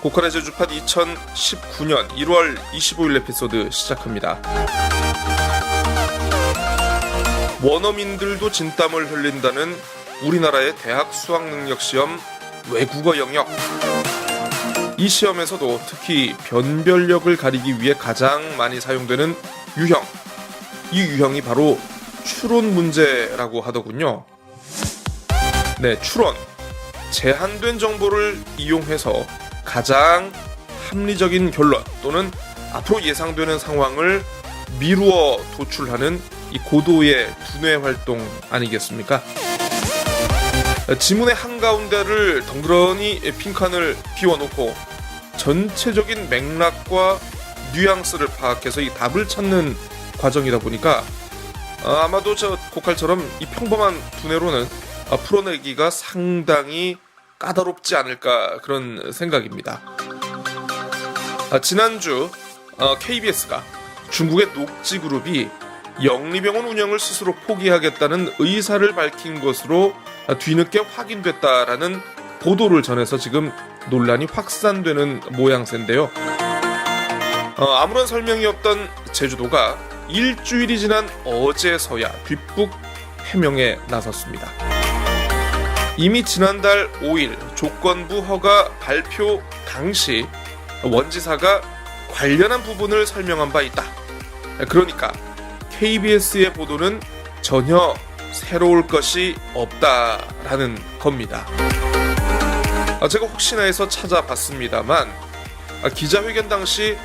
고칼의 제주팟 2019년 1월 25일 에피소드 시작합니다. 원어민들도 진땀을 흘린다는 우리나라의 대학 수학능력시험 외국어 영역. 이 시험에서도 특히 변별력을 가리기 위해 가장 많이 사용되는 유형. 이 유형이 바로 추론 문제라고 하더군요. 네, 추론. 제한된 정보를 이용해서 가장 합리적인 결론 또는 앞으로 예상되는 상황을 미루어 도출하는 이 고도의 두뇌 활동 아니겠습니까? 지문의 한가운데를 덩그러니 빈칸을 비워놓고 전체적인 맥락과 뉘앙스를 파악해서 이 답을 찾는 과정이다 보니까 아마도 저 고칼처럼 이 평범한 두뇌로는 풀어내기가 상당히 까다롭지 않을까 그런 생각입니다. 지난주 KBS가 중국의 녹지그룹이 영리병원 운영을 스스로 포기하겠다는 의사를 밝힌 것으로 뒤늦게 확인됐다라는 보도를 전해서 지금 논란이 확산되는 모양새인데요. 아무런 설명이 없던 제주도가 일주일이 지난 어제서야 뒷북 해명에 나섰습니다. 이미 지난달 5일 조건부 허가 발표 당시 원지사가 관련한 부분을 설명한 바 있다. 그러니까 KBS의 보도는 전혀 새로울 것이 없다라는 겁니다. 제가 혹시나 해서 찾아봤습니다만 기자회견 당시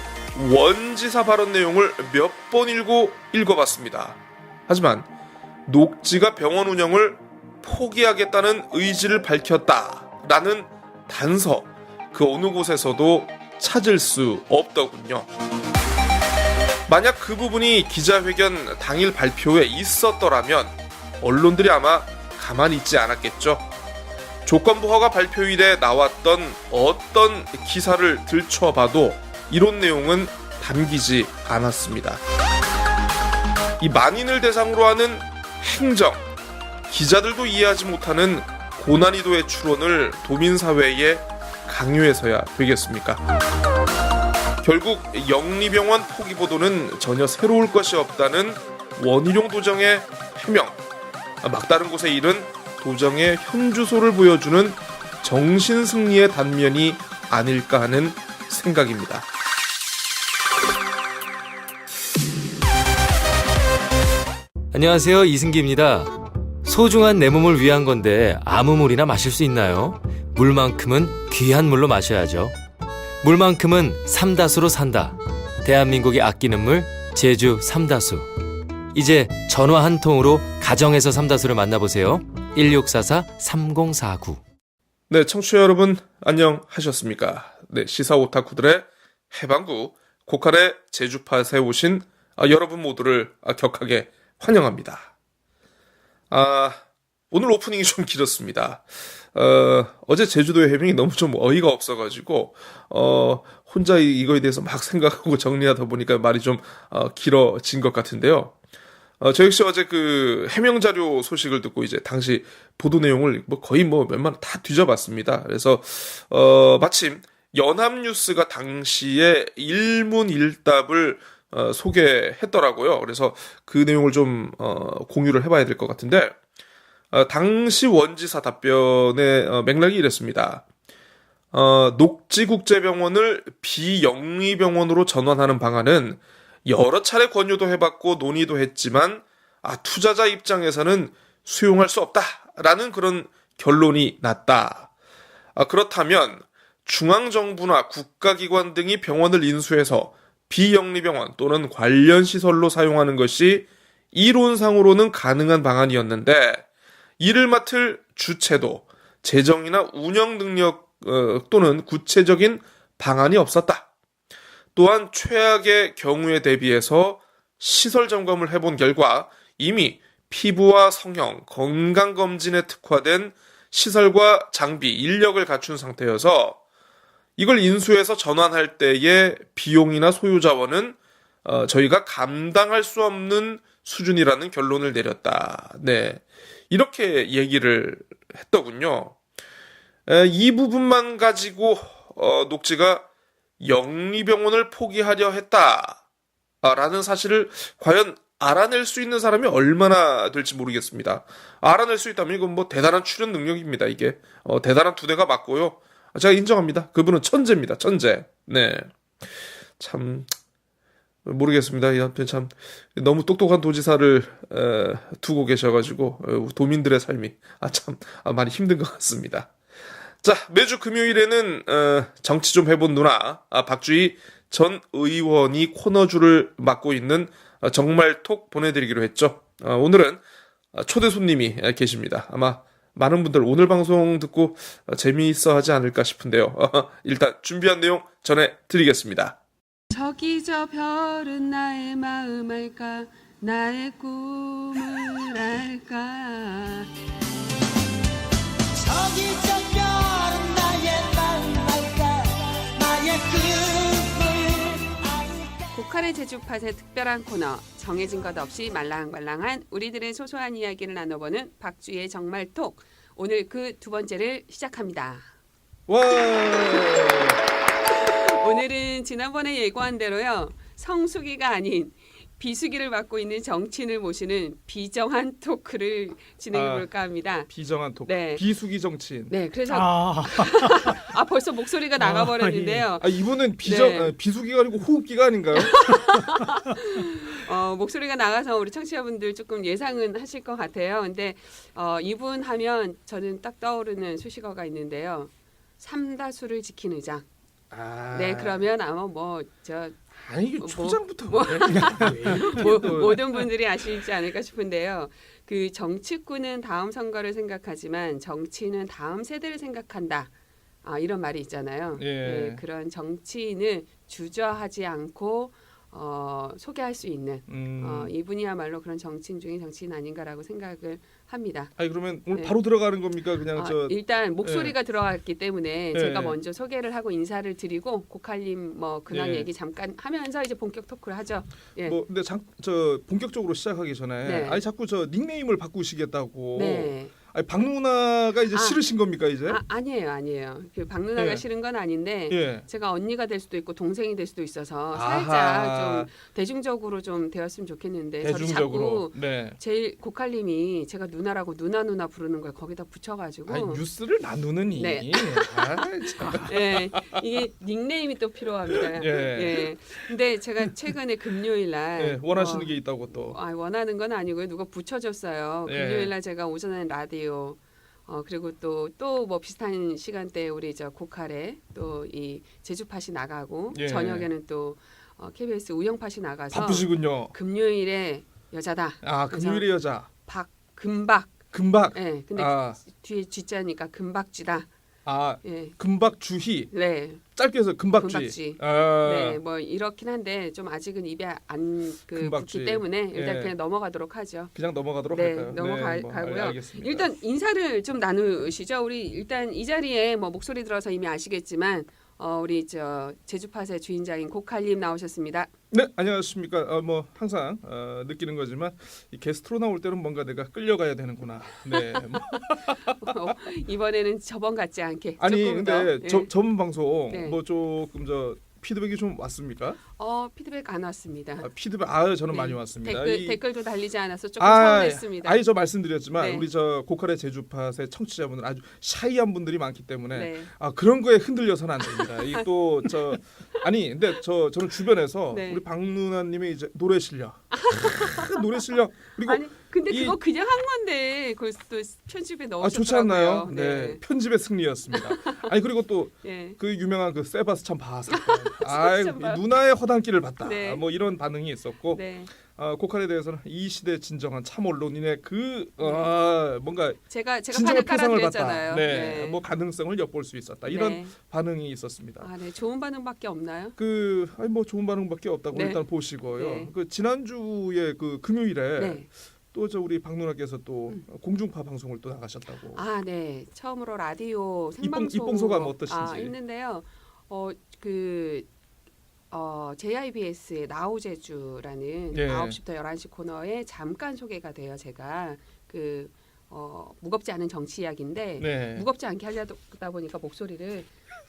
원지사 발언 내용을 몇 번 읽어봤습니다. 하지만 녹지가 병원 운영을 포기하겠다는 의지를 밝혔다라는 단서 그 어느 곳에서도 찾을 수 없더군요. 만약 그 부분이 기자회견 당일 발표에 있었더라면 언론들이 아마 가만히 있지 않았겠죠. 조건부 허가 발표일에 나왔던 어떤 기사를 들춰봐도 이런 내용은 담기지 않았습니다. 이 만인을 대상으로 하는 행정, 기자들도 이해하지 못하는 고난이도의 추론을 도민사회에 강요해서야 되겠습니까? 결국 영리병원 포기 보도는 전혀 새로울 것이 없다는 원희룡 도정의 해명, 막다른 곳에 이른 도정의 현주소를 보여주는 정신승리의 단면이 아닐까 하는 생각입니다. 안녕하세요, 이승기입니다. 소중한 내 몸을 위한 건데 아무 물이나 마실 수 있나요? 물만큼은 귀한 물로 마셔야죠. 물만큼은 삼다수로 산다. 대한민국이 아끼는 물 제주 삼다수. 이제 전화 한 통으로 가정에서 삼다수를 만나보세요. 1644-3049. 네, 청취자 여러분 안녕하셨습니까? 네, 시사 오타쿠들의 해방구 고칼의 제주팟에 오신 여러분 모두를 격하게 환영합니다. 오늘 오프닝이 좀 길었습니다. 어제 제주도의 해명이 너무 좀 어이가 없어가지고 혼자 이거에 대해서 막 생각하고 정리하다 보니까 말이 좀 길어진 것 같은데요. 저 역시 어제 그 해명 자료 소식을 듣고 이제 당시 보도 내용을 거의 웬만하면 다 뒤져봤습니다. 그래서 마침 연합뉴스가 당시에 일문일답을 소개했더라고요. 그래서 그 내용을 좀 공유를 해봐야 될 것 같은데 당시 원지사 답변의 맥락이 이랬습니다. 녹지국제병원을 비영리병원으로 전환하는 방안은 여러 차례 권유도 해봤고 논의도 했지만 투자자 입장에서는 수용할 수 없다라는 그런 결론이 났다. 그렇다면 중앙정부나 국가기관 등이 병원을 인수해서 비영리병원 또는 관련 시설로 사용하는 것이 이론상으로는 가능한 방안이었는데 이를 맡을 주체도 재정이나 운영 능력 또는 구체적인 방안이 없었다. 또한 최악의 경우에 대비해서 시설 점검을 해본 결과 이미 피부와 성형, 건강검진에 특화된 시설과 장비, 인력을 갖춘 상태여서 이걸 인수해서 전환할 때의 비용이나 소요 자원은 저희가 감당할 수 없는 수준이라는 결론을 내렸다. 네, 이렇게 얘기를 했더군요. 이 부분만 가지고 녹지가 영리병원을 포기하려 했다라는 사실을 과연 알아낼 수 있는 사람이 얼마나 될지 모르겠습니다. 알아낼 수 있다면 이건 뭐 대단한 출연 능력입니다. 이게 대단한 두뇌가 맞고요. 제가 인정합니다. 그분은 천재입니다. 천재. 네, 참 모르겠습니다. 이 한편 참 너무 똑똑한 도지사를 두고 계셔가지고 도민들의 삶이 참 많이 힘든 것 같습니다. 자, 매주 금요일에는 정치 좀 해본 누나 박주희 전 의원이 코너주를 맡고 있는 정말 톡 보내드리기로 했죠. 오늘은 초대 손님이 계십니다. 아마 많은 분들 오늘 방송 듣고 재미있어 하지 않을까 싶은데요. 일단 준비한 내용 전해드리겠습니다. 저기 저 별은 나의 마음 알까 나의 꿈을 알까 저기 저 별은 나의 마음 알까 나의 꿈을 알까. 고칼의 제주팟의 특별한 코너 정해진 것 없이 말랑말랑한 우리들의 소소한 이야기를 나눠보는 박주희의 정말톡 오늘 그 두 번째를 시작합니다. 와, 오늘은 지난번에 예고한 대로요. 성수기가 아닌 비수기를 맡고 있는 정치인을 모시는 비정한 토크를 진행해 볼까 합니다. 비정한 톡. 네. 비수기 정치인. 네, 그래서 아, 벌써 목소리가 나가버렸는데요. 이분은 네. 비수기가 아니고 호흡기가 아닌가요? 목소리가 나가서 우리 청취자분들 조금 예상은 하실 것 같아요. 근데 이분 하면 저는 딱 떠오르는 수식어가 있는데요. 삼다수를 지킨 의장. 네, 그러면 아마 아니 이게 뭐- 초장부터 모든 분들이 아시지 않을까 싶은데요. 그 정치꾼은 다음 선거를 생각하지만 정치인은 다음 세대를 생각한다. 이런 말이 있잖아요. 예. 네, 그런 정치인을 주저하지 않고 소개할 수 있는 이분이야말로 그런 정치인 중에 정치인 아닌가라고 생각을 합니다. 아니 그러면 오늘 네. 바로 들어가는 겁니까? 그냥 일단 목소리가 들어갔기 때문에 예. 제가 먼저 소개를 하고 인사를 드리고 고칼님 뭐 근황 예. 얘기 잠깐 하면서 이제 본격 토크를 하죠. 예. 뭐 근데 저 본격적으로 시작하기 전에 네. 아니 자꾸 저 닉네임을 바꾸시겠다고. 네. 아니 박 누나가 이제 싫으신 겁니까 이제? 아니에요. 그 박누나가 예. 싫은 건 아닌데 예. 제가 언니가 될 수도 있고 동생이 될 수도 있어서 아하. 살짝 좀 대중적으로 좀 되었으면 좋겠는데 저를 대중적으로. 자꾸 네. 제일 고칼님이 제가 누나라고 누나 부르는 걸 거기다 붙여가지고 아니 뉴스를 나누느니. 네. 아, 참. 예, 이게 닉네임이 또 필요합니다. 예. 예. 근데 제가 최근에 금요일 날 예, 원하시는 게 있다고 또. 원하는 건 아니고요. 누가 붙여줬어요. 예. 금요일 날 제가 오전에 라디오 그리고 또 뭐 비슷한 시간대에 우리 저 고칼에 또 이 제주팟이 나가고 예. 저녁에는 또 KBS 우영팟이 나가서 바쁘시군요. 금요일에 여자다. 아 금요일의 여자. 금박. 금박. 예. 근데 뒤에 쥐자니까 금박쥐다. 예. 금박 주희. 네. 짧게 해서 금박쥐. 금박쥐. 아, 네, 뭐 이렇긴 한데 좀 아직은 입에 안 금박쥐. 붙기 때문에 일단 예. 그냥 넘어가도록 하죠. 그냥 넘어가도록 네, 할까요? 넘어가고요. 알겠습니다. 일단 인사를 좀 나누시죠. 우리 일단 이 자리에 뭐 목소리 들어서 이미 아시겠지만 우리 저 제주팟의 주인장인 고칼님 나오셨습니다. 네, 안녕하십니까. 뭐 항상 느끼는 거지만 이 게스트로 나올 때는 뭔가 내가 끌려가야 되는구나. 네. 뭐. 이번에는 저번 같지 않게 아니 조금 근데 더, 예. 저번 방송 네. 뭐 조금 피드백이 좀 왔습니까? 피드백 안 왔습니다. 피드백 저는 네. 많이 왔습니다. 댓글도 달리지 않아서 조금 서운했습니다. 아니 저 말씀드렸지만 네. 우리 저 고칼의 제주팟의 청취자분들 아주 샤이한 분들이 많기 때문에 네. 그런 거에 흔들려서는 안 됩니다. 이 또 근데 저는 주변에서 네. 우리 박 누나님의 이제 노래 실력, 노래 실력 그리고 아니 근데 이- 그거 그냥 한 건데 그걸 또 편집에 넣으셨더라고요. 좋지 않나요? 네. 네. 편집의 승리였습니다. 아니 그리고 또 예. 그 유명한 그 세바스찬 바 사건. 세바스찬 바. 누나의 허당길을 봤다. 네. 뭐 이런 반응이 있었고 네. 고칼에 대해서는 이 시대 진정한 참 언론인의 뭔가 제가 진정한 판을 표상을 봤다. 깔아드렸잖아요. 네. 뭐 가능성을 엿볼 수 있었다. 이런 네. 반응이 있었습니다. 네. 좋은 반응밖에 없나요? 뭐 좋은 반응밖에 없다고 네. 일단 보시고요. 네. 그 지난주에 그 금요일에 네. 또 저 우리 박 누나께서 또 공중파 방송을 또 나가셨다고. 네. 처음으로 라디오 생방송 입봉 소감 어떠신지. 했는데요. JIBS의 나우제주라는 예. 9시부터 11시 코너에 잠깐 소개가 돼요. 제가 무겁지 않은 정치 이야기인데 네. 무겁지 않게 하려다 보니까 목소리를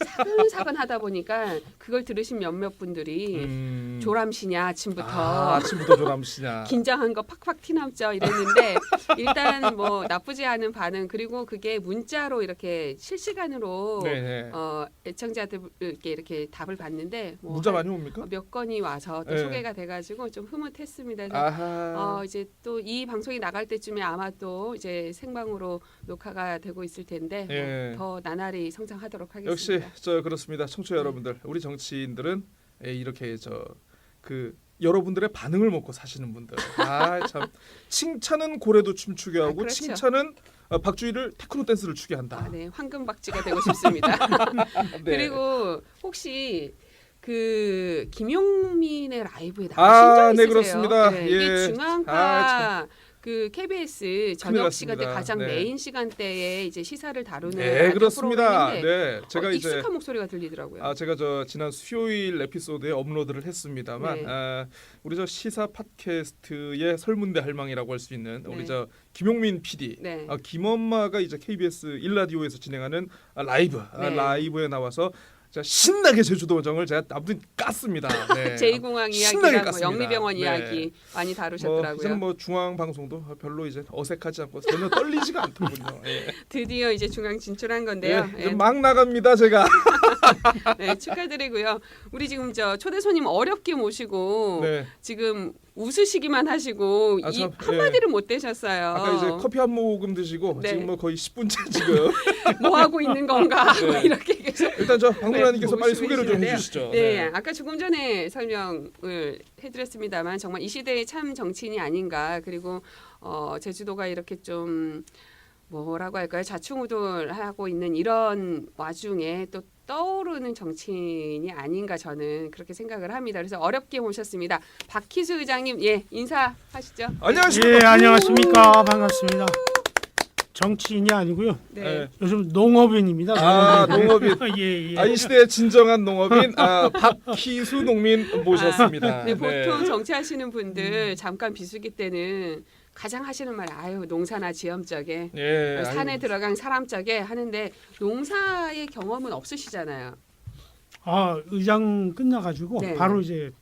사근사근 하다 보니까 그걸 들으신 몇몇 분들이 조람시냐 아침부터 아침부터 조람시냐. 긴장한 거 팍팍 티남죠 이랬는데 일단 뭐 나쁘지 않은 반응 그리고 그게 문자로 이렇게 실시간으로 네. 애청자들께 이렇게 답을 받는데 뭐 문자 많이 옵니까? 몇 건이 와서 또 네. 소개가 돼가지고 좀 흐뭇했습니다. 그래서 아하. 이제 또 이 방송이 나갈 때쯤에 아마 또 이제 생방으로 녹화가 되고 있을 텐데 예. 더 나날이 성장하도록 하겠습니다. 역시 그렇습니다. 청취자 여러분들, 우리 정치인들은 이렇게 여러분들의 반응을 먹고 사시는 분들. 참 칭찬은 고래도 춤추게 하고 그렇죠. 칭찬은 박주희를 테크노 댄스를 추게 한다. 네, 황금박쥐가 되고 싶습니다. 네. 그리고 혹시 그 김용민의 라이브에 나가신 적 있으세요? 네, 그렇습니다. 네, 이게 예. 중앙파 그 KBS 저녁 시간대 났습니다. 가장 네. 메인 시간대에 이제 시사를 다루는 네, 라디오 그렇습니다. 프로그램인데 네, 제가 이제 익숙한 목소리가 들리더라고요. 제가 지난 수요일 에피소드에 업로드를 했습니다만 네. 우리 시사 팟캐스트의 설문대 할망이라고 할 수 있는 네. 우리 김용민 PD, 네. 김엄마가 이제 KBS 일라디오에서 진행하는 네. 라이브에 나와서 제가 신나게 제주도정을 제가 아무튼 깠습니다. 네. 제2공항 신나게 이야기랑 깠습니다. 영리병원 네. 이야기 많이 다루셨더라고요. 이제는 중앙 방송도 별로 이제 어색하지 않고 전혀 떨리지가 않더군요. 예. 드디어 이제 중앙 진출한 건데요. 예, 막 나갑니다 제가. 네, 축하드리고요. 우리 지금 초대 손님 어렵게 모시고 네. 지금 웃으시기만 하시고 이 참, 한마디를 못 대셨어요. 아까 이제 커피 한 모금 드시고 네. 지금 거의 10분째 지금. 뭐 하고 있는 건가? 네. 뭐 이렇게 계속. 일단 방문하님께서 빨리 모시고 소개를 좀 계시는데요. 해주시죠. 네, 아까 조금 전에 설명을 해드렸습니다만 정말 이 시대의 참 정치인이 아닌가. 그리고 제주도가 이렇게 좀 뭐라고 할까요? 좌충우돌하고 있는 이런 와중에 또 떠오르는 정치인이 아닌가 저는 그렇게 생각을 합니다. 그래서 어렵게 모셨습니다. 박희수 의장님, 인사하시죠. 안녕하십니까. 예, 안녕하십니까. 반갑습니다. 정치인이 아니고요. 네. 요즘 농업인입니다. 농업인. 예. 이 시대의 진정한 농업인 박희수 농민 모셨습니다. 네, 보통 정치하시는 분들 잠깐 비수기 때는 가장 하시는 말 아유 농사나 지엄적에 예, 산에 들어간 사람적에 하는데 농사의 경험은 없으시잖아요. 의장 끝나가지고 네. 바로 이제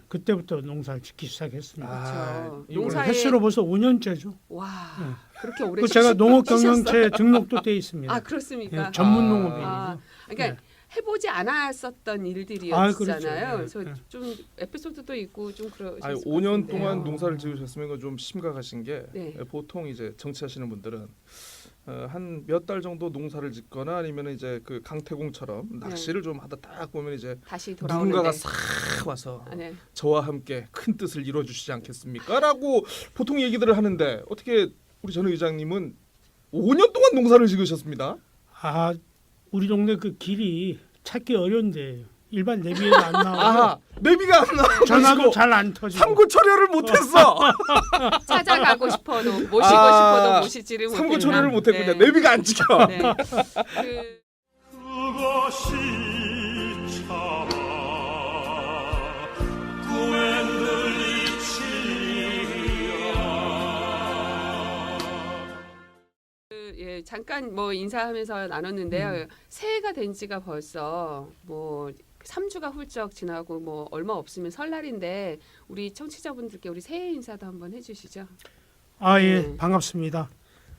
그때부터 농사를 짓기 시작했습니다. 그렇죠. 이거 농사에 횟수로 벌써 5년째죠. 와 그렇게 오래 제가 쉬셨어요? 농업경영체 등록도 돼 있습니다. 아 그렇습니까? 예, 전문 농업인이죠. 그러니까 네. 해보지 않았었던 일들이었잖아요. 그렇죠. 그래서 네. 좀 에피소드도 있고 좀 그러셨을 것 5년 같은데요. 동안 농사를 지으셨으면 이거 좀 심각하신 게 네. 보통 이제 정치하시는 분들은 한 몇 달 정도 농사를 짓거나 아니면 이제 그 강태공처럼 낚시를 좀 하다 딱 보면 이제 다시 돌아오는데 누군가가 싹 와서 네. 저와 함께 큰 뜻을 이루어주시지 않겠습니까?라고 보통 얘기들을 하는데 어떻게 우리 전 의장님은 5년 동안 농사를 지으셨습니다. 우리 동네 그 길이 찾기 어려운데 일반 내비에도 안 나와요. 내비가 안 나와가지고 전화도 잘 안 터지고. 삼고 처리를 못했어. 찾아가고 싶어도 모시고 싶어도 모시지를 못했나. 삼고 처리를 못했군요. 네. 내비가 안 찍혀. 네. 그것이 참 꿈에 잠깐 인사하면서 나눴는데요. 새해가 된 지가 벌써 3주가 훌쩍 지나고 얼마 없으면 설날인데 우리 청취자분들께 우리 새해 인사도 한번 해주시죠. 예, 반갑습니다.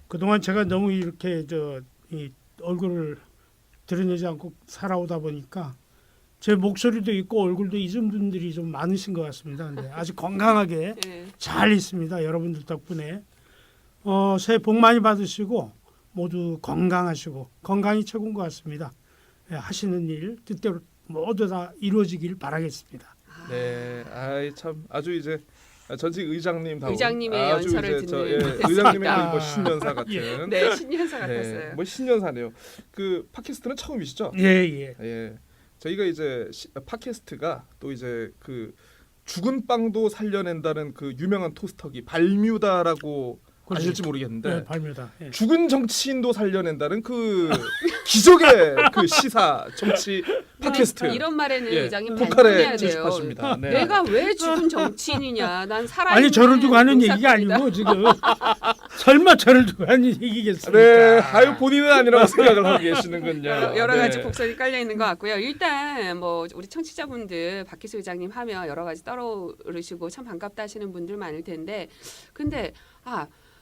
그동안 제가 너무 이렇게 이 얼굴을 드러내지 않고 살아오다 보니까 제 목소리도 있고 얼굴도 잊은 분들이 좀 많으신 것 같습니다. 근데 아주 건강하게 네. 잘 있습니다. 여러분들 덕분에 새해 복 많이 받으시고 모두 건강하시고 건강이 최고인 것 같습니다. 하시는 일 뜻대로 모두 다 이루어지길 바라겠습니다. 네, 참 아주 이제 전직 의장님 다운 의장님의 아주 연설을 이제 듣는 의장님의 듯했습니다. 거의 신년사 같은. 네, 신년사 같았어요. 신년사네요. 그 팟캐스트는 처음이시죠? 예. 예. 저희가 이제 팟캐스트가 또 이제 그 죽은 빵도 살려낸다는 그 유명한 토스터기 발뮤다라고 아실지 모르겠는데 발매다. 죽은 정치인도 살려낸다는 그 기적의 그 시사 정치 팟캐스트. 이런 말에는 예, 의장님 포칼에 반성해야 돼요. 출입하십니다. 네. 내가 왜 죽은 정치인이냐? 난 살아. 아니 저를 두고 하는 얘기가 아니고 지금 설마 저를 두고 하는 얘기겠습니까? 네, 아유 본인은 아니라고 생각을 하고 계시는군요. 여러 가지 네. 곡선이 깔려 있는 것 같고요. 일단 뭐 우리 청취자분들 박희수 의장님 하면 여러 가지 떠오르시고 참 반갑다 하시는 분들 많을 텐데, 근데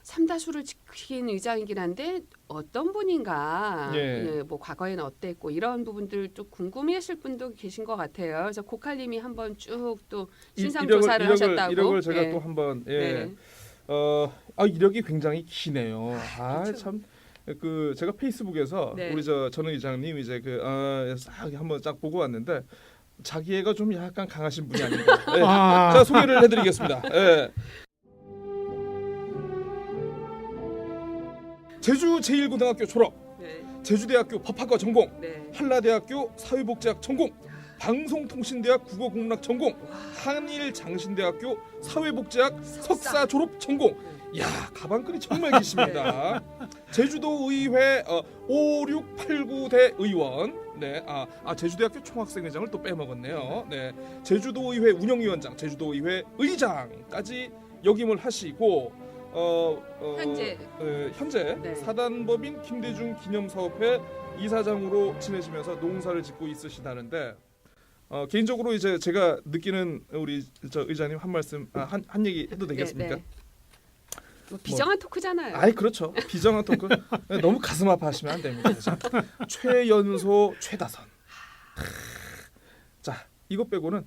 삼다수를 지킨 의장이긴 한데 어떤 분인가, 예. 뭐 과거에는 어땠고 이런 부분들 또 궁금해하실 분도 계신 것 같아요. 그래서 고칼님이 한번 쭉 또 신상 조사를 하셨다고. 이력을 제가 예. 또 한번 네. 이력이 굉장히 기네요. 그렇죠. 참. 그 제가 페이스북에서 네. 우리 전 의장님 이제 싹 한번 쫙 보고 왔는데 자기애가 좀 약간 강하신 분이 아닌가. 네. 자 소개를 해드리겠습니다. 네. 제주 제1고등학교 졸업, 네. 제주대학교 법학과 전공, 네. 한라대학교 사회복지학 전공, 방송통신대학 국어국문학 전공, 한일장신대학교 사회복지학 석사 졸업 전공. 야, 가방끈이 정말 기십니다. 제주도의회 5689대 의원. 네, 제주대학교 총학생회장을 또 빼먹었네요. 네, 제주도의회 운영위원장, 제주도의회 의장까지 역임을 하시고 현재 네. 사단법인 김대중 기념사업회 이사장으로 지내시면서 농사를 짓고 있으시다는데 개인적으로 이제 제가 느끼는 우리 저 의장님 한 말씀 한 얘기 해도 되겠습니까? 네. 뭐 비정한 토크잖아요. 아이 그렇죠. 비정한 토크 너무 가슴 아파하시면 안 됩니다. 최연소 최다선. 자 이것 빼고는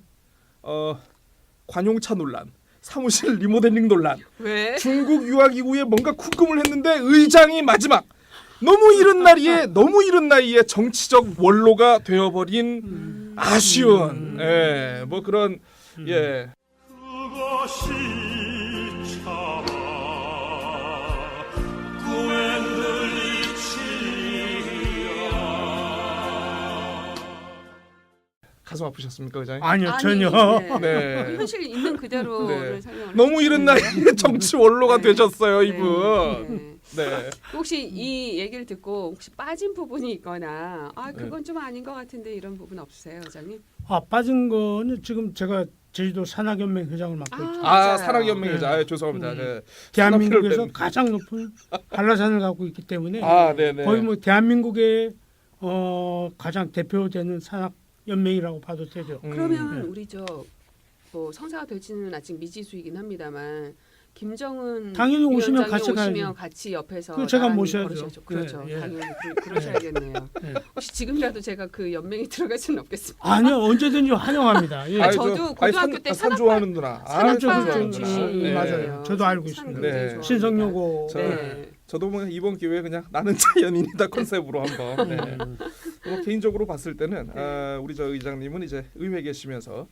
관용차 논란, 사무실 리모델링 논란, 왜? 중국 유학 이후에 뭔가 궁금을 했는데 의장이 마지막 너무 이른 나이에 정치적 원로가 되어버린 아쉬운 뭐 그런 예. 그것이 참 꿈에 들리치리라. 가슴 아프셨습니까 의장님? 아니요 전혀. 네. 현실 있는 그대로를 네. 설명을 너무 이른 나이에 정치 원로가 네. 되셨어요 네. 이분. 네. 네. 혹시 이 얘기를 듣고 혹시 빠진 부분이 있거나 그건 좀 아닌 것 같은데 이런 부분 없으세요, 회장님? 빠진 거는 지금 제가 제주도 산학연맹 회장을 맡고 있죠. 맞아요. 산학연맹이죠. 네. 죄송합니다. 네. 대한민국에서 산업회를 가장 높은 한라산을 갖고 있기 때문에 네네. 거의 뭐 대한민국의 가장 대표되는 산학연맹이라고 봐도 되죠. 그러면 네. 우리 뭐 성사가 될지는 아직 미지수이긴 합니다만 김정은 당연히 오시면 위원장이 같이 오시면 가야죠. 같이 옆에서 그거 제가 나란히 모셔야죠. 걸으셔야죠. 그렇죠. 예, 예. 당연히 그러셔야겠네요. 네. 혹시 지금이라도 제가 그 연맹에 들어갈 수는 없겠습니다. 아니요 언제든지 환영합니다. 예. 저도 고등학교 때 산 좋아하는 누나. 산악반 좋아하는 출신. 누나. 네. 맞아요. 저도 알고 산 있습니다. 굉장히 네. 좋아합니다. 신성여고 네. 저도 뭐 이번 기회에 그냥 나는 자연인이다 컨셉으로 한번. 네. 뭐 개인적으로 봤을 때는 우리 저 의장님은 이제 의회에 계시면서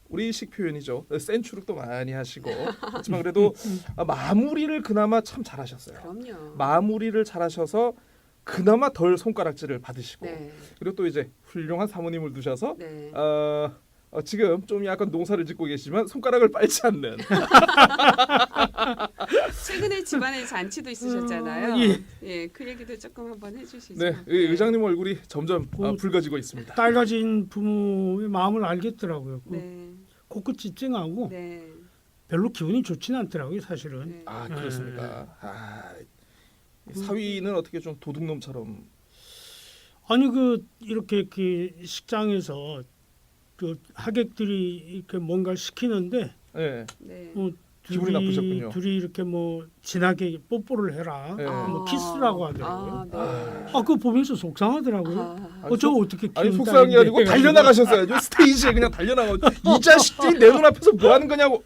우리식 표현이죠. 센 추룩도 많이 하시고 하지만 그래도 마무리를 그나마 참 잘하셨어요. 그럼요. 마무리를 잘하셔서 그나마 덜 손가락질을 받으시고 네. 그리고 또 이제 훌륭한 사모님을 두셔서 네. 지금 좀 약간 농사를 짓고 계시지만 손가락을 빨지 않는 최근에 집안에 잔치도 있으셨잖아요. 예. 예, 그 얘기도 조금 한번 해주시죠. 네, 의장님 얼굴이 점점 붉어지고 있습니다. 딸 가진 부모의 마음을 알겠더라고요. 네. 코끝이 찡하고 네. 별로 기분이 좋지는 않더라고요 사실은. 네. 그렇습니까? 사위는 어떻게 좀 도둑놈처럼 아니 이렇게 식장에서 그 하객들이 이렇게 뭔가 시키는데 네. 네. 기분이 나쁘셨군요. 둘이 이렇게 뭐 진하게 뽀뽀를 해라. 네. 뭐 키스라고 하더라고요. 네. 그거 보면서 속상하더라고요. 저거 어떻게 아니 키운다는데. 속상이 아니고 달려나가셨어요. 스테이지에 그냥 달려나가. 이 자식들이 내 눈앞에서 뭐 하는 거냐고.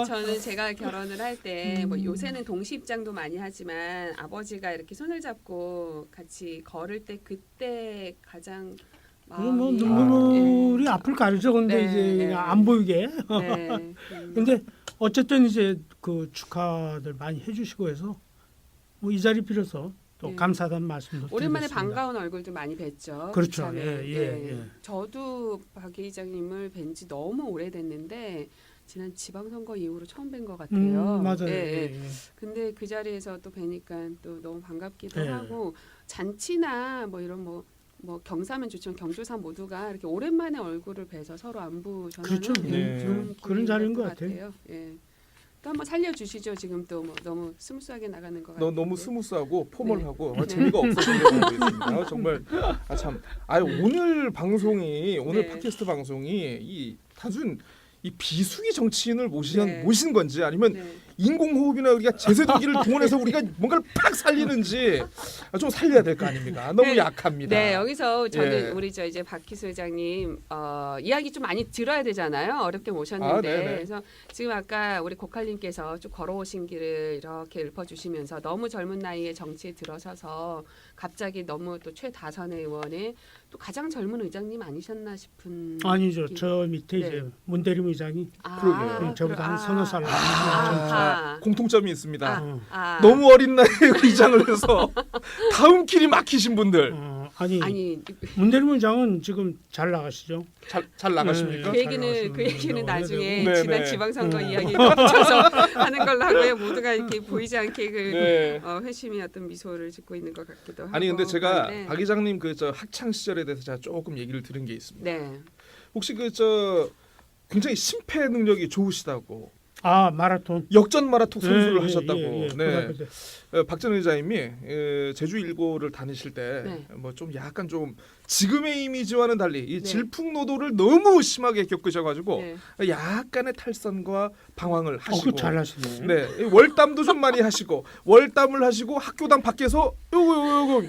저는 제가 결혼을 할 때 뭐 요새는 동시 입장도 많이 하지만 아버지가 이렇게 손을 잡고 같이 걸을 때 그때 가장 뭐 마음이 눈물이 앞을 가리죠. 근데 네, 이제 네. 안 보이게. 네. 근데 어쨌든 이제 그 축하들 많이 해주시고 해서 뭐 이 자리 빌어서 또 네. 감사하다는 말씀도 오랜만에 드리겠습니다. 반가운 얼굴도 많이 뵀죠. 그렇죠. 참에. 예. 저도 박 회장님을 뵌 지 너무 오래됐는데 지난 지방선거 이후로 처음 뵌 것 같아요. 맞아요. 예, 예. 예, 예. 근데 그 자리에서 또 뵈니까 또 너무 반갑기도 네. 하고 잔치나 뭐 이런 뭐 경사면 좋지만 경조사 모두가 이렇게 오랜만에 얼굴을 뵈서 서로 안부 전하는 그렇죠. 네. 좋은 그런 기회인 자리인 것 것 같아요. 예. 또 한번 살려주시죠. 지금 또 뭐 너무 스무스하게 나가는 것 같아요. 너무 스무스하고 포멀하고 네. 재미가 없어지려고 하고 있습니다. 정말 오늘 방송이 오늘 네. 팟캐스트 방송이 이 단순 이 비수기 정치인을 네. 모신 건지 아니면 네. 인공호흡이나 우리가 제세동기를 동원해서 우리가 뭔가를 팍 살리는지 좀 살려야 될 거 아닙니까? 너무 네. 약합니다. 네, 여기서 저는 예. 우리 저 이제 박희수 회장님 이야기 좀 많이 들어야 되잖아요. 어렵게 모셨는데 네네. 그래서 지금 아까 우리 고칼님께서 쭉 걸어오신 길을 이렇게 읊어주시면서 너무 젊은 나이에 정치에 들어서서 갑자기 너무 또 최다선 의원의 또 가장 젊은 의장님 아니셨나 싶은 아니죠. 기- 저 밑에 네. 이제 문대림 의장이 그러게요. 저보다 한 서너 살 공통점이 있습니다. 너무 너무 어린 나이에 의장을 해서 다음 길이 막히신 분들 아니 문대림 의장은 지금 잘 나가시죠. 잘 나가십니까? 그 잘 얘기는 나가시는 그 얘기는 분이라고 나중에 해야 되고. 지난 네네. 지방선거 이야기 붙여서 하는 걸로 하고요. 모두가 이렇게 보이지 않게 그 네. 회심의 어떤 미소를 짓고 있는 것 같기도 하고. 아니 근데 제가 그런데 박 의장님 그 저 학창 시절에 대해서 제가 조금 얘기를 들은 게 있습니다. 네. 혹시 그 저 굉장히 심폐 능력이 좋으시다고 마라톤 역전 마라톤 선수를 예, 하셨다고. 예, 예. 네. 고등학교 때. 박 전 의장님이 제주 일고를 다니실 때 네. 뭐 좀 약간 좀 지금의 이미지와는 달리 이 네. 질풍노도를 너무 심하게 겪으셔가지고 네. 약간의 탈선과 방황을 하시고. 그거 잘하시네. 네, 이 월담도 좀 많이 하시고 월담을 하시고 학교당 밖에서 요거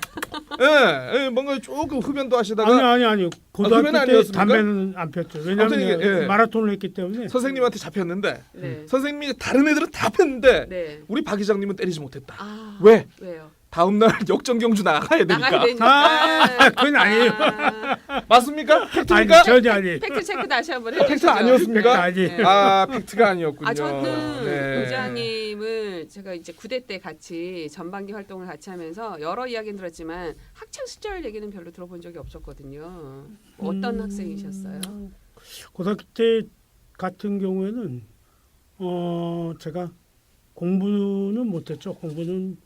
예, 뭔가 조금 흡연도 하시다가 아니 고등학교 흡연은 때 아니었습니까? 담배는 안 폈죠. 왜냐하면 아무튼 이게, 내가 예. 마라톤을 했기 때문에. 선생님한테 잡혔는데 네. 선생님이 다른 애들은 다 폈는데 네. 우리 박 의장님은 때리지 못했다. 왜? 왜요? 다음 날 역전 경주 나가야 되니까. 나가야 되니까. 그건 아니에요. 맞습니까? 아니 팩트입니까? 전혀 아니. 팩트 체크 다시 한번 해주시죠. 팩트 아니었습니까? 아니. 네. 팩트가 아니었군요. 저는 네. 의장님을 제가 이제 9대 때 같이 전반기 활동을 같이 하면서 여러 이야기는 들었지만 학창 시절 얘기는 별로 들어본 적이 없었거든요. 어떤 학생이셨어요? 고등학교 때 같은 경우에는 제가 공부는 못했죠. 공부는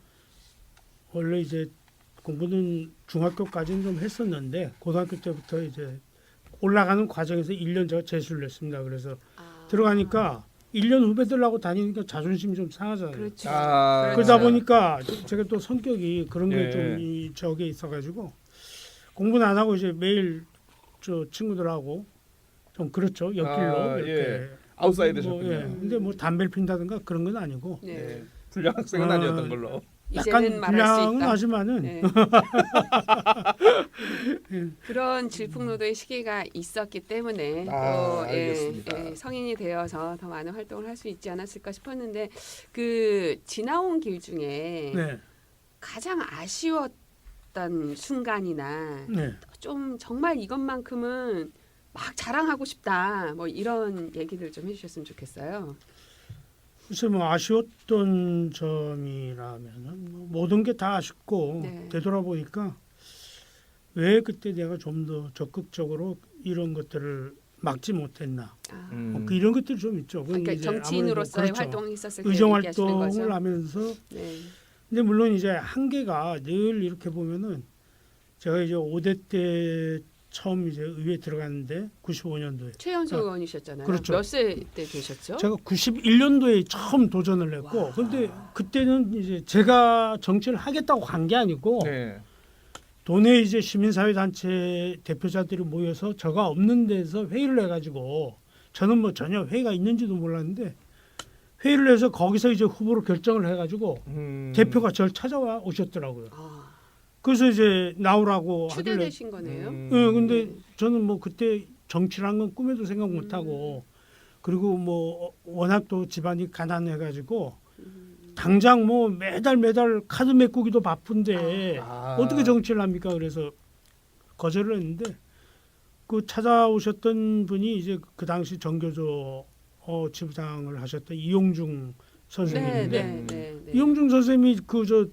중학교까지는 좀 했었는데 고등학교 때부터 이제 올라가는 과정에서 1년 제가 재수를 했습니다. 그래서 들어가니까 1년 후배들하고 다니니까 자존심이 좀 상하잖아요. 그렇죠. 아, 그러다 그렇죠. 보니까 제가 또 성격이 그런 예. 게 좀 저게 있어가지고 공부는 안 하고 이제 매일 저 친구들하고 좀 그렇죠. 옆길로 이렇게 예. 아웃사이드셨군요. 근데 뭐 담배를 핀다든가 그런 건 아니고 네. 네. 불량 학생은 아니었던 걸로. 약간 이제는 말할 수 불량은 있다. 하지만은 네. 그런 질풍노도의 시기가 있었기 때문에 또 알겠습니다. 성인이 되어서 더 많은 활동을 할 수 있지 않았을까 싶었는데 그 지나온 길 중에 네, 가장 아쉬웠던 순간이나 네. 좀 정말 이것만큼은 막 자랑하고 싶다 뭐 이런 얘기들 좀 해주셨으면 좋겠어요. 글쎄 뭐 아쉬웠던 점이라면은 뭐 모든 게 다 아쉽고 네. 되돌아보니까 왜 그때 내가 좀 더 적극적으로 이런 것들을 막지 못했나 뭐 이런 것들이 좀 있죠. 그건 그러니까 이제 정치인으로서의 아무래도 활동이 있었을 때 의정 얘기하시는 거죠. 활동을 하면서 네. 근데 물론 이제 한계가 늘 이렇게 보면은 제가 이제 5대 때 처음 이제 의회에 들어갔는데 95년도에 최연소 의원이셨잖아요. 그렇죠. 몇 세 때 되셨죠? 제가 91년도에 처음 도전을 했고 와. 근데 그때는 이제 제가 정치를 하겠다고 간 게 아니고 네. 도내 이제 시민사회 단체 대표자들이 모여서 저가 없는 데서 회의를 해가지고 저는 뭐 전혀 회의가 있는지도 몰랐는데 회의를 해서 거기서 이제 후보로 결정을 해가지고 대표가 저를 찾아와 오셨더라고요. 아, 그래서 이제 나오라고 하길래 추대되신 거네요. 근데 저는 뭐 그때 정치란 건 꿈에도 생각 못 하고 그리고 뭐 워낙 또 집안이 가난해가지고 당장 뭐 매달 카드 메꾸기도 바쁜데 어떻게 정치를 합니까? 그래서 거절을 했는데 그 찾아오셨던 분이 이제 그 당시 정교조 지부장을 하셨던 이용중 네, 선생님인데 네, 네, 네. 이용중 선생님이 그 저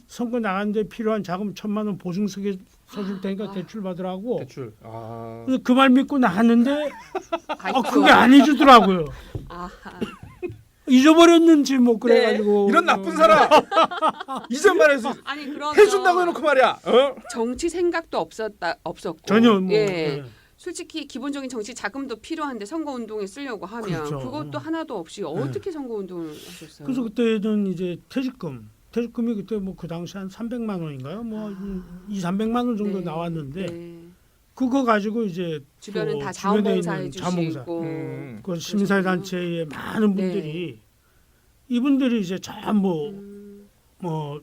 선거 나가는데 필요한 자금 1,000만 원 보증서게 써줄 테니까 아. 대출 받으라고. 대출. 그래서 그 말 믿고 나갔는데 아이고. 그게 안 해주더라고요. 아하. 잊어버렸는지 뭐 그래가지고 이런 나쁜 사람. 이제 말해서 아니 그러면 해준다고 해놓고 말이야. 어? 정치 생각도 없었고 전혀 뭐 예. 예. 솔직히 기본적인 정치 자금도 필요한데 선거 운동에 쓰려고 하면 그렇죠. 그것도 하나도 없이 어떻게 선거 운동을 하셨어요? 그래서 그때는 이제 퇴직금이 그때 뭐 그 당시 한 300만 원인가요? 뭐 200~300만 원 정도 네. 나왔는데 네. 그거 가지고 이제 주변은 또 다 주변에 자원봉사 있는 자원봉사, 해주시고 그 시민사회단체의 많은 분들이 이분들이 이제 전부 뭐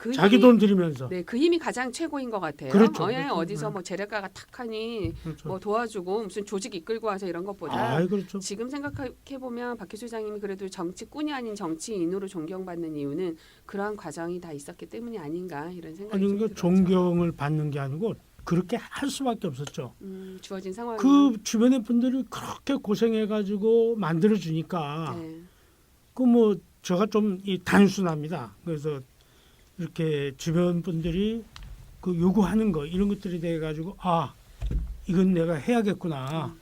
그 자기 힘이- 돈 들이면서 네, 그 힘이 가장 최고인 것 같아요. 그렇죠. 그렇죠. 어디서 네. 뭐 재력가가 탁하니 그렇죠. 뭐 도와주고 무슨 조직 이끌고 와서 이런 것보다 아, 그렇죠. 지금 생각해 보면 박희수 회장님이 그래도 정치꾼이 아닌 정치인으로 존경받는 이유는 그러한 과정이 다 있었기 때문이 아닌가 이런 생각이 아니 좀 그러니까 들어요. 존경을 받는 게 아니고 그렇게 할 수밖에 없었죠. 주어진 상황이 그 주변의 분들이 그렇게 고생해가지고 만들어 주니까 네. 그 뭐 제가 좀 이 단순합니다. 그래서 이렇게 주변 분들이 그 요구하는 거 이런 것들이 돼 가지고 이건 내가 해야겠구나.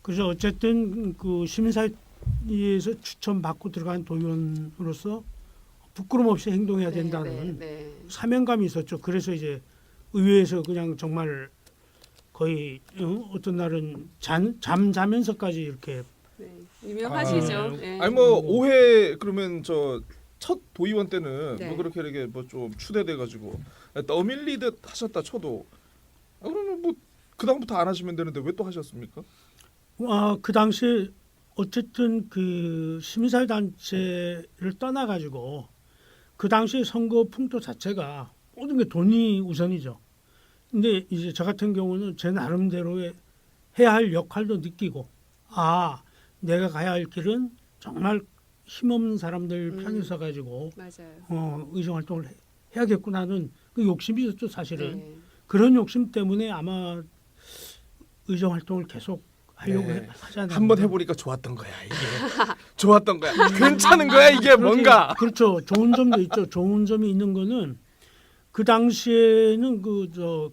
그래서 어쨌든 그 시민사회에서 추천받고 들어간 도의원으로서 부끄럼 없이 행동해야 된다는 네. 사명감이 있었죠. 그래서 이제 의회에서 그냥 정말 거의 어떤 날은 잠 자면서까지 이렇게 네. 유명하시죠. 아, 네. 아니 뭐 5회 그러면 저 첫 도의원 때는 네. 뭐 그렇게 이렇게 뭐 좀 추대돼 가지고 떠밀리듯 하셨다 쳐도 그러면 뭐 그 다음부터 안 하시면 되는데 왜 또 하셨습니까? 그 당시에 어쨌든 그 시민사회 단체를 떠나 가지고 그 당시 선거 풍토 자체가 모든 게 돈이 우선이죠. 근데 이제 저 같은 경우는 제 나름대로의 해야 할 역할도 느끼고 내가 가야 할 길은 정말 힘없는 사람들 편에 서 가지고 맞아요. 의정 활동을 해야겠구나는 그 욕심이 있었죠, 사실은. 네. 그런 욕심 때문에 아마 의정 활동을 계속 하려고 네. 하지 않았나. 한번 해보니까 좋았던 거야 이게. 좋았던 거야. 괜찮은 거야 이게 뭔가. 그렇죠. 좋은 점도 있죠. 좋은 점이 있는 거는 그 당시에는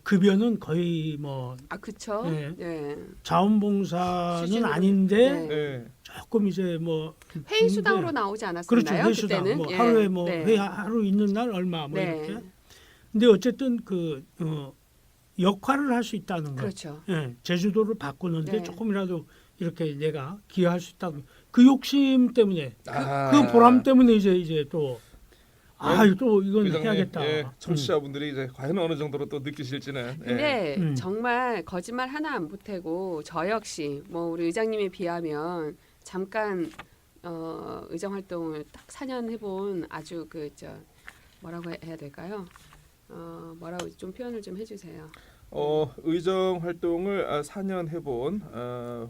급여는 거의 뭐 그쵸. 네. 네. 자원봉사는 수준으로. 아닌데 네. 네. 조금 이제 뭐 회의 수당으로 근데 나오지 않았었나요? 그렇죠. 회의 수당 그때는? 뭐 예. 하루에 뭐 네. 회의 하루 있는 날 얼마 뭐 네. 이렇게. 근데 어쨌든 역할을 할 수 있다는 거. 그렇죠. 예, 제주도를 바꾸는데 네. 조금이라도 이렇게 내가 기여할 수 있다는 그 욕심 때문에 아. 그 보람 때문에 이제 또 또 이건 의장님, 해야겠다. 예, 청취자분들이 이제 과연 어느 정도로 또 느끼실지는. 예. 근데 정말 거짓말 하나 안 보태고 저 역시 뭐 우리 의장님에 비하면 잠깐 의정 활동을 딱 4년 해본 아주 뭐라고 해야 될까요? 뭐라고 좀 표현을 좀 해주세요. 의정 활동을 4년 해본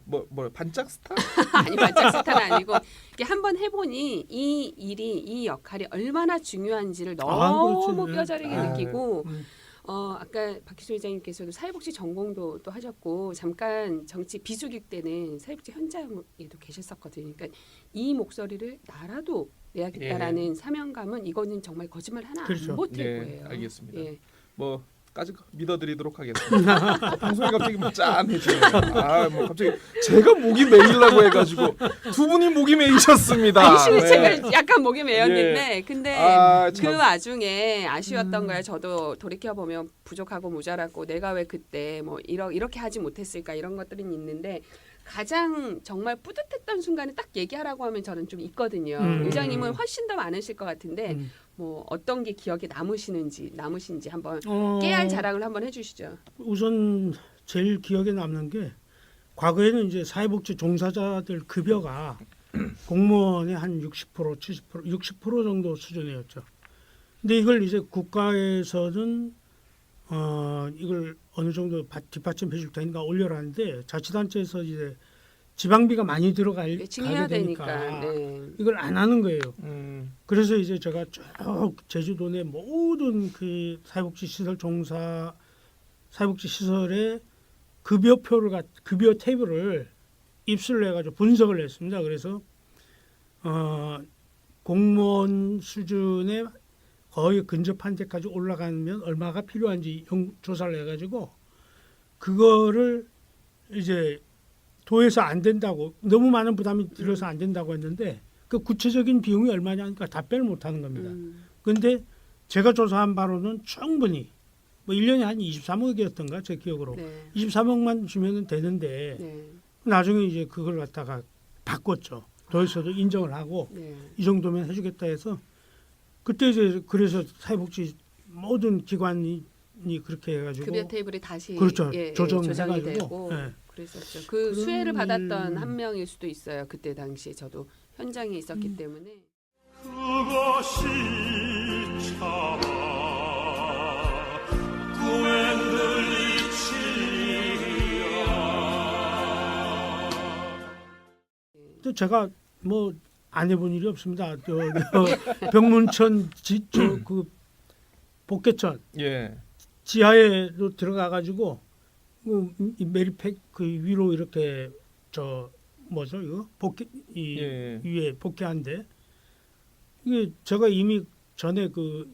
뭐 반짝 스타? 아니 반짝 스타는 아니고 이게 한번 해보니 이 역할이 얼마나 중요한지를 너무 그렇지. 뼈저리게 아, 느끼고 아까 박희수 회장님께서도 사회복지 전공도 또 하셨고 잠깐 정치 비수기 때는 사회복지 현장에도 계셨었거든요. 그러니까 이 목소리를 나라도 내야겠다라는 사명감은 이거는 정말 거짓말 하나 그렇죠. 안 보탤 예, 거예요. 알겠습니다. 예. 뭐까지 믿어드리도록 하겠습니다. 방송이 갑자기 뭐 짠해지네요. 뭐 갑자기 제가 목이 메이려고 해가지고 두 분이 목이 메이셨습니다. 아니 네. 제가 약간 목이 메였는데 근데 참. 그 와중에 아쉬웠던 거야. 저도 돌이켜 보면 부족하고 모자랐고 내가 왜 그때 뭐 이렇게 하지 못했을까 이런 것들은 있는데 가장 정말 뿌듯했던 순간을 딱 얘기하라고 하면 저는 좀 있거든요. 의장님은 훨씬 더 많으실 것 같은데 뭐 어떤 게 기억에 남으신지 한번 깨알 자랑을 한번 해주시죠. 우선 제일 기억에 남는 게 과거에는 이제 사회복지 종사자들 급여가 공무원의 한 60%, 70%, 60% 정도 수준이었죠. 근데 이걸 이제 국가에서는 이걸 어느 정도 뒷받침해 줄 테니까 올려라는데 자치단체에서 이제 지방비가 많이 가게 매칭해야 되니까 되니까. 네. 이걸 안 하는 거예요. 그래서 이제 제가 쭉 제주도 내 모든 그 사회복지 시설의 급여 테이블을 입수를 해가지고 분석을 했습니다. 그래서 공무원 수준의 거의 근접한 데까지 올라가면 얼마가 필요한지 조사를 해가지고 그거를 이제 도에서 안 된다고 너무 많은 부담이 들어서 안 된다고 했는데 그 구체적인 비용이 얼마냐니까 답변을 못 하는 겁니다. 근데 제가 조사한 바로는 충분히 뭐 1년에 한 23억이었던가 제 기억으로 네. 23억만 주면은 되는데 네. 나중에 이제 그걸 갖다가 바꿨죠. 도에서도 인정을 하고 네. 이 정도면 해주겠다 해서 그때 이제 그래서 사회복지 모든 기관이 그렇게 해가지고 급여 테이블이 다시 그렇죠. 예, 조정을 조정이 해가지고, 되고 예. 그랬었죠. 그 그런 수혜를 받았던 일- 한 명일 수도 있어요. 그때 당시에 저도 현장에 있었기 음. 때문에. 그것이 참아 꿈에 들리치리라 또 제가 뭐 안 해본 일이 없습니다. 병문천 그 복개천 예. 지하에도 들어가가지고 이 메리팩 그 위로 이렇게 저 뭐죠 이거 복개 이 예. 위에 복개한데 이게 제가 이미 전에 그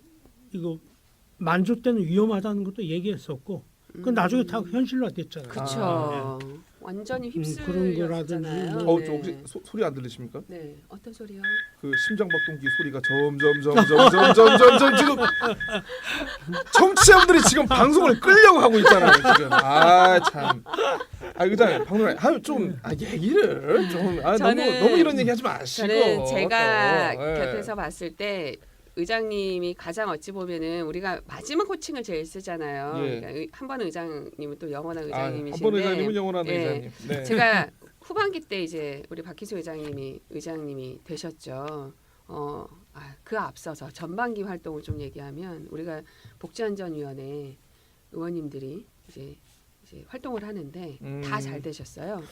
이거 만조 때는 위험하다는 것도 얘기했었고 그 나중에 다 현실화 됐잖아요. 그렇죠. 완전히 그런 거라든지 휩쓸렸잖아요. 뭐- 저 혹시 소리 안 들리십니까? 네, 어떤 소리요? 그 심장박동기 소리가 점점 지금 청취자분들이 지금 방송을 끌려고 하고 있잖아요 지금. 아 참. 아 의장님 방송에 얘기를 좀 너무 이런 얘기 하지 마시고. 저는 제가 또, 예. 곁에서 봤을 때 의장님이 가장 어찌 보면은 우리가 마지막 호칭을 제일 쓰잖아요. 예. 그러니까 한 번은 의장님은 또 영원한 한 번 의장님이신데 의장님은 영원한 예. 의장님. 네. 제가 후반기 때 이제 우리 박희수 의장님이 되셨죠. 그 앞서서 전반기 활동을 좀 얘기하면 우리가 복지안전위원회 의원님들이 이제 활동을 하는데 다 잘 되셨어요.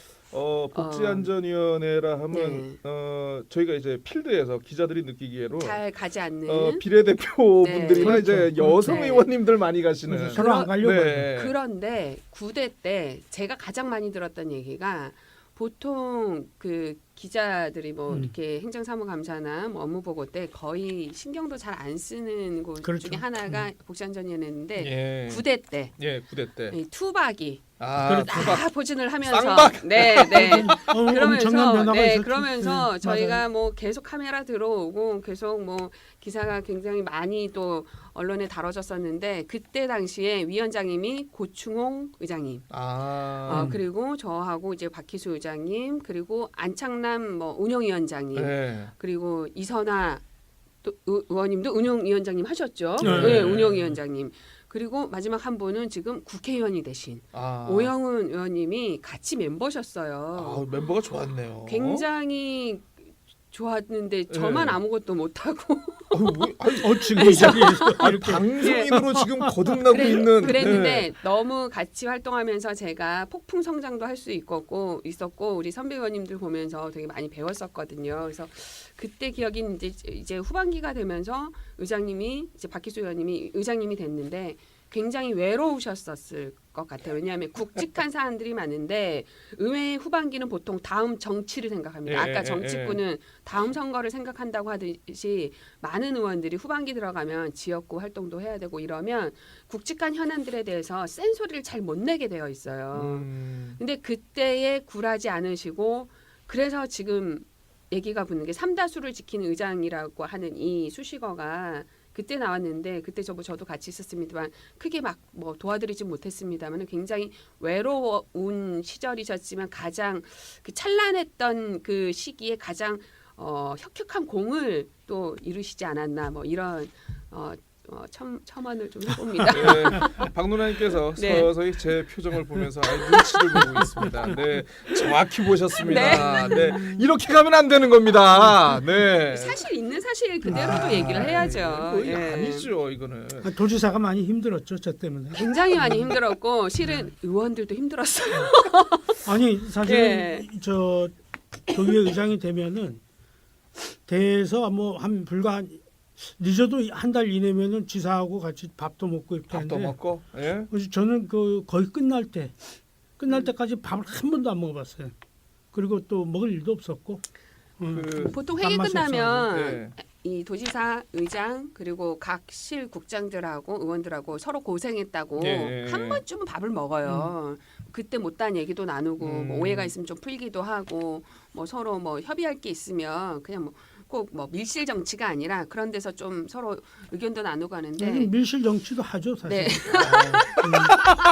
복지안전위원회라 하면 네. 저희가 이제 필드에서 기자들이 느끼기에로 잘 가지 않는 비례대표분들이나 네. 이제 그렇죠. 여성 네. 의원님들 많이 가시는. 그래서 서로 안 가려고 하죠. 네. 그런데 9대 때 제가 가장 많이 들었던 얘기가 보통 그 기자들이 뭐 이렇게 행정사무감사나 뭐 업무보고 때 거의 신경도 잘 안 쓰는 곳 그렇죠. 중에 하나가 복지안전위원회인데 예. 9대 때 예, 9대 때. 이 투박이 아, 다 포진을 하면서 쌍박! 네. 엄청난 변화가 네, 있었죠. 그러면서 네, 저희가 맞아요. 뭐 계속 카메라 들어오고 계속 뭐 기사가 굉장히 많이 또 언론에 다뤄졌었는데 그때 당시에 위원장님이 고충홍 의장님, 그리고 저하고 이제 박희수 의장님, 그리고 안창남 뭐 운영위원장님, 네. 그리고 이선화 또 의원님도 운영위원장님 하셨죠. 네. 네, 운영위원장님. 그리고 마지막 한 분은 지금 국회의원이 되신 오영훈 의원님이 같이 멤버셨어요. 멤버가 좋았네요. 굉장히 좋았는데 저만 네. 아무것도 못하고 지금 이 자리에서 이렇게 방송인으로 지금 거듭나고 있는. 그랬는데 네. 너무 같이 활동하면서 제가 폭풍 성장도 할 수 있었고 우리 선배 의원님들 보면서 되게 많이 배웠었거든요. 그래서 그때 기억이 이제 후반기가 되면서 의장님이 이제 박희수 의원님이 의장님이 됐는데 굉장히 외로우셨었을 것 같아요. 왜냐하면 굵직한 사안들이 많은데 의회 후반기는 보통 다음 정치를 생각합니다. 아까 정치구는 다음 선거를 생각한다고 하듯이 많은 의원들이 후반기 들어가면 지역구 활동도 해야 되고 이러면 굵직한 현안들에 대해서 센 소리를 잘 못 내게 되어 있어요. 근데 그때에 굴하지 않으시고 그래서 지금 얘기가 붙는 게 삼다수를 지키는 의장이라고 하는 이 수식어가 그때 나왔는데 그때 저도 같이 있었습니다만 크게 막 뭐 도와드리지 못했습니다만 굉장히 외로운 시절이셨지만 가장 그 찬란했던 그 시기에 가장 혁혁한 공을 또 이루시지 않았나 뭐 이런 첨언을 좀 해봅니다. 네, 박 누나님께서 네. 서서히 제 표정을 보면서 눈치를 보고 있습니다. 네, 정확히 보셨습니다. 네, 이렇게 가면 안 되는 겁니다. 네. 사실 있는 사실 그대로도 얘기를 해야죠. 거의 예. 아니죠, 이거는. 도지사가 많이 힘들었죠, 저 때문에. 굉장히 많이 힘들었고 실은 의원들도 힘들었어요. 아니 사실 예. 저 도의회 의장이 되면은 대에서 뭐 한 불과 늦어도 한 달 이내면은 지사하고 같이 밥도 먹고 이렇게 밥도 하는데 먹고. 예. 그래서 저는 그 거의 끝날 때까지 밥을 한 번도 안 먹어봤어요. 그리고 또 먹을 일도 없었고. 그 보통 회의 밥맛이 끝나면 네. 이 도지사, 의장 그리고 각 실국장들하고 의원들하고 서로 고생했다고 예. 한 번쯤은 밥을 먹어요. 그때 못다한 얘기도 나누고 뭐 오해가 있으면 좀 풀기도 하고 뭐 서로 뭐 협의할 게 있으면 그냥 뭐 꼭 뭐 밀실 정치가 아니라 그런 데서 좀 서로 의견도 나누고 하는데 요즘 밀실 정치도 하죠 사실. 네.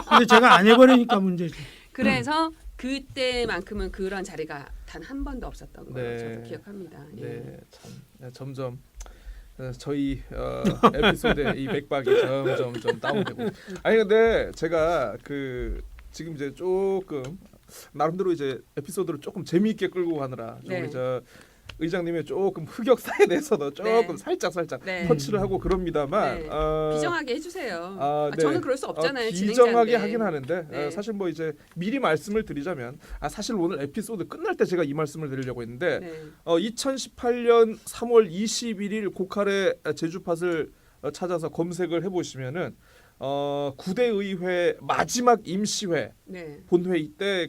근데 제가 안 해버리니까 문제지. 그래서 그때만큼은 그런 자리가 단 한 번도 없었던 걸 네. 저도 기억합니다. 예. 네, 참 점점 저희 에피소드의 이 맥박이 점점 다운되고. 아니 근데 제가 그 지금 이제 조금 나름대로 이제 에피소드를 조금 재미있게 끌고 가느라 좀 네. 저 의장님의 조금 흑역사에 대해서도 조금 네. 살짝 네. 터치를 하고 그럽니다만 네. 비정하게 해주세요. 네. 저는 그럴 수 없잖아요. 비정하게 진행자인데. 하긴 하는데 네. 사실 뭐 이제 미리 말씀을 드리자면 사실 오늘 에피소드 끝날 때 제가 이 말씀을 드리려고 했는데 네. 2018년 3월 21일 고칼의 제주팟을 찾아서 검색을 해보시면은 9대 의회 마지막 임시회 네. 본회의 때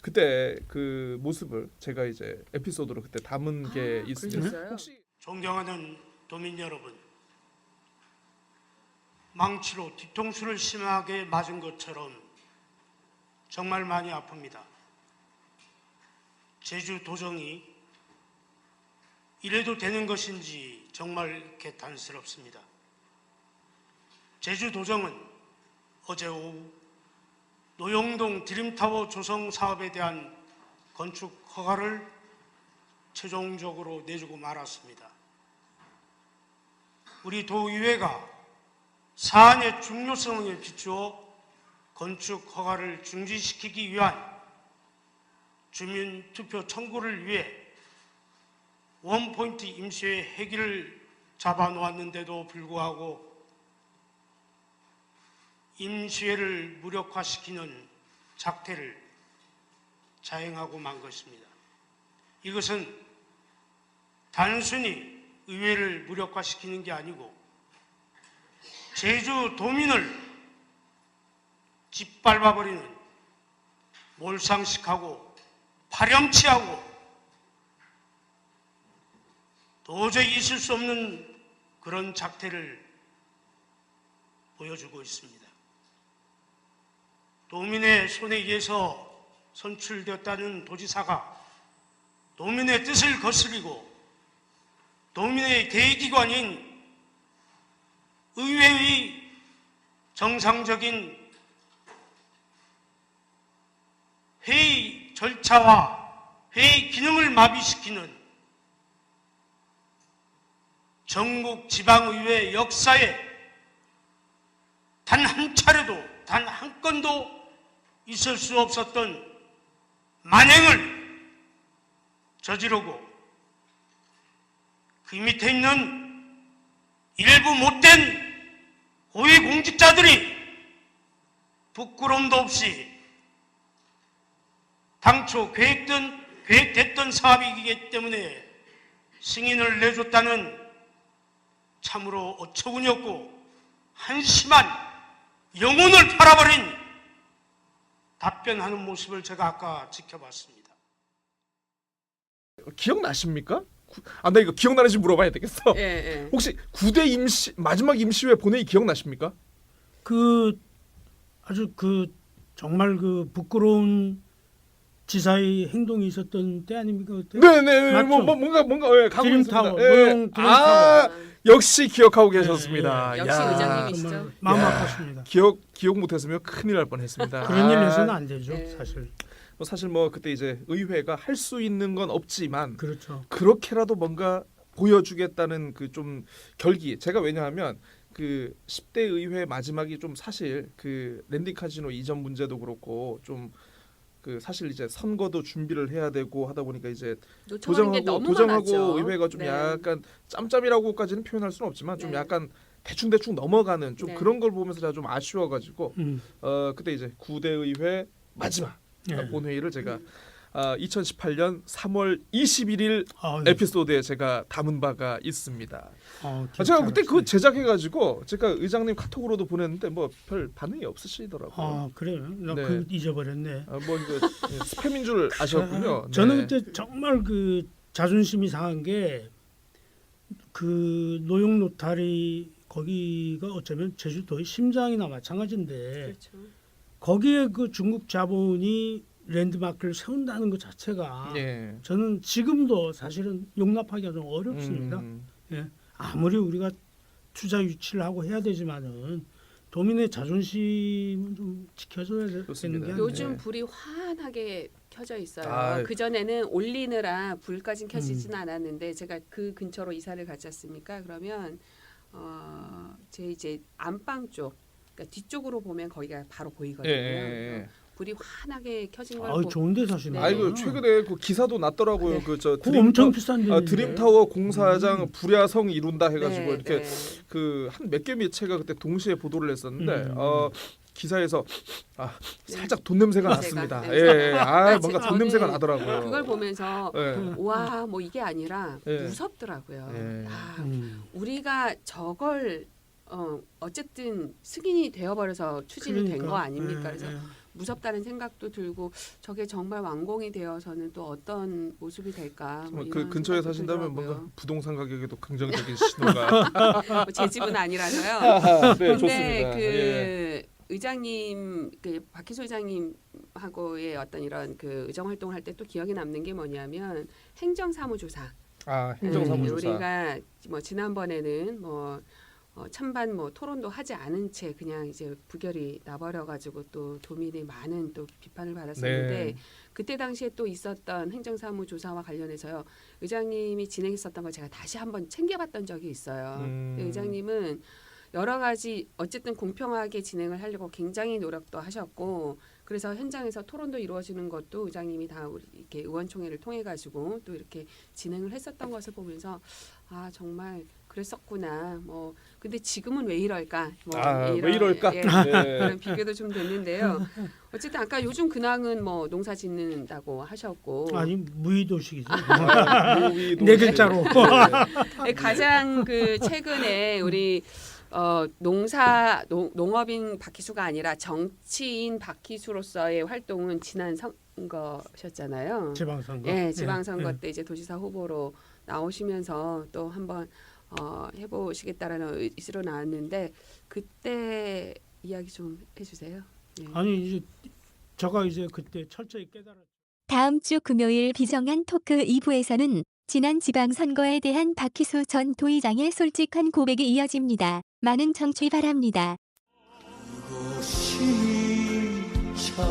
그때 그 모습을 제가 이제 에피소드로 그때 담은 게 있습니다. 그러셨어요? 혹시 존경하는 도민 여러분, 망치로 뒤통수를 심하게 맞은 것처럼 정말 많이 아픕니다. 제주 도정이 이래도 되는 것인지 정말 개탄스럽습니다. 제주 도정은 어제 오후 노영동 드림타워 조성 사업에 대한 건축 허가를 최종적으로 내주고 말았습니다. 우리 도의회가 사안의 중요성에 비추어 건축 허가를 중지시키기 위한 주민투표 청구를 위해 원포인트 임시회 회기를 잡아놓았는데도 불구하고 임시회를 무력화시키는 작태를 자행하고 만 것입니다. 이것은 단순히 의회를 무력화시키는 게 아니고 제주 도민을 짓밟아버리는 몰상식하고 파렴치하고 도저히 있을 수 없는 그런 작태를 보여주고 있습니다. 도민의 손에 의해서 선출되었다는 도지사가 도민의 뜻을 거스리고 도민의 대기관인 의회의 정상적인 회의 절차와 회의 기능을 마비시키는 전국 지방의회 역사에 단 한 차례도 단 한 건도 있을 수 없었던 만행을 저지르고 그 밑에 있는 일부 못된 고위공직자들이 부끄러움도 없이 당초 계획됐던 사업이기 때문에 승인을 내줬다는 참으로 어처구니 없고 한심한 영혼을 팔아버린 답변하는 모습을 제가 아까 지켜봤습니다. 기억나십니까? 나 이거 기억나는지 물어봐야 되겠어. 예, 예. 혹시 9대 마지막 임시회 본회의 기억나십니까? 그 아주 그 정말 그 부끄러운 지사의 행동이 있었던 때 아닙니까 그때? 네네. 맞죠? 뭔가 가고 드림타워, 있습니다. 예. 노영 드림타워. 역시 기억하고 계셨습니다. 역시 야, 의장님이시죠. 정말 마음 야. 아팠습니다. 기억 못했으면 큰일 날 뻔했습니다. 그런 일 해서는 안 되죠 네. 사실. 사실 뭐 그때 이제 의회가 할 수 있는 건 없지만 그렇죠. 그렇게라도 뭔가 보여주겠다는 그 좀 결기. 제가 왜냐하면 그 10대 의회 마지막이 좀 사실 그 랜딩 카지노 이전 문제도 그렇고 좀 그 사실 이제 선거도 준비를 해야 되고 하다 보니까 이제 요청하는 게 너무 도정하고 많았죠. 의회가 좀 네. 약간 짬짬이라고까지는 표현할 수는 없지만 좀 네. 약간 대충 넘어가는 좀 네. 그런 걸 보면서 제가 좀 아쉬워가지고 그때 이제 9대 의회 마지막 네. 본회의를 제가 2018년 3월 21일 아, 에피소드에 제가 담은 바가 있습니다. 기억 제가 그때 잘하시네. 그거 제작해가지고 제가 의장님 카톡으로도 보냈는데 뭐 별 반응이 없으시더라고요. 아 그래요? 나 네. 그 잊어버렸네. 뭐 이거 스팸인 줄 아셨군요. 저는 네. 그때 정말 그 자존심이 상한 게 그 노영 노타리 거기가 어쩌면 제주도의 심장이나 마찬가지인데 그렇죠. 거기에 그 중국 자본이 랜드마크를 세운다는 것 자체가 예. 저는 지금도 사실은 용납하기가 좀 어렵습니다. 예. 아무리 우리가 투자 유치를 하고 해야 되지만은 도민의 자존심은 좀 지켜줘야 되는 게 좋습니다. 아니에요. 요즘 네. 불이 환하게 켜져 있어요. 아. 그 전에는 올리느라 불까진 켜지진 않았는데 제가 그 근처로 이사를 갔지 않습니까? 그러면 제 이제 안방 쪽, 그러니까 뒤쪽으로 보면 거기가 바로 보이거든요. 예. 불이 환하게 켜진 걸 아유 좋은데 사시네. 네. 아이고 최근에 그 기사도 났더라고요. 네. 그저 그거 엄청 비싼데. 드림타워 공사장 불야성 이룬다 해가지고 네, 이렇게 네. 그 한 몇 개 매체가 그때 동시에 보도를 했었는데 기사에서 살짝 돈 냄새가 네. 났습니다. 네. 예, 아, 뭔가 돈 저는 냄새가 나더라고요. 그걸 보면서 예. 와, 뭐 이게 아니라 네. 무섭더라고요. 네. 우리가 저걸 어쨌든 승인이 되어버려서 추진이 된 거 아닙니까? 그래서 무섭다는 생각도 들고 저게 정말 완공이 되어서는 또 어떤 모습이 될까? 뭐 그 이런 근처에 생각도 사신다면 들더라고요. 뭔가 부동산 가격에도 긍정적인 신호가. 뭐제 집은 아니라서요. 네, 근데 좋습니다. 그 예. 의장님, 그 박희수 의장님하고의 어떤 이런 그 의정 활동을 할 때 또 기억에 남는 게 뭐냐면 행정사무조사. 행정사무조사. 우리가 뭐 지난번에는 뭐 찬반 뭐 토론도 하지 않은 채 그냥 이제 부결이 나버려가지고 또 도민의 많은 또 비판을 받았었는데 네. 그때 당시에 또 있었던 행정사무조사와 관련해서요 의장님이 진행했었던 걸 제가 다시 한번 챙겨봤던 적이 있어요. 근데 의장님은 여러 가지 어쨌든 공평하게 진행을 하려고 굉장히 노력도 하셨고 그래서 현장에서 토론도 이루어지는 것도 의장님이 다 우리 이렇게 의원총회를 통해 가지고 또 이렇게 진행을 했었던 것을 보면서 아 정말 그랬었구나. 뭐 근데 지금은 왜 이럴까? 뭐 왜 이럴까? 예, 네. 그런 비교도 좀 됐는데요. 어쨌든 아까 요즘 근황은 뭐 농사 짓는다고 하셨고 아니 무의도식이죠. 무위도 네 글자로. 가장 그 최근에 우리 농업인 박희수가 아니라 정치인 박희수로서의 활동은 지난 선거셨잖아요. 지방선거. 예, 지방선거 예. 때 이제 도지사 후보로 나오시면서 또 한번 해보시겠다라는 의지로 나왔는데 그때 이야기 좀 해주세요. 예. 아니 이제 제가 이제 그때 철저히 깨달았. 다음 주 금요일 비정한 토크 2부에서는 지난 지방선거에 대한 박희수 전 도의장의 솔직한 고백이 이어집니다. 많은 청취 바랍니다. 시차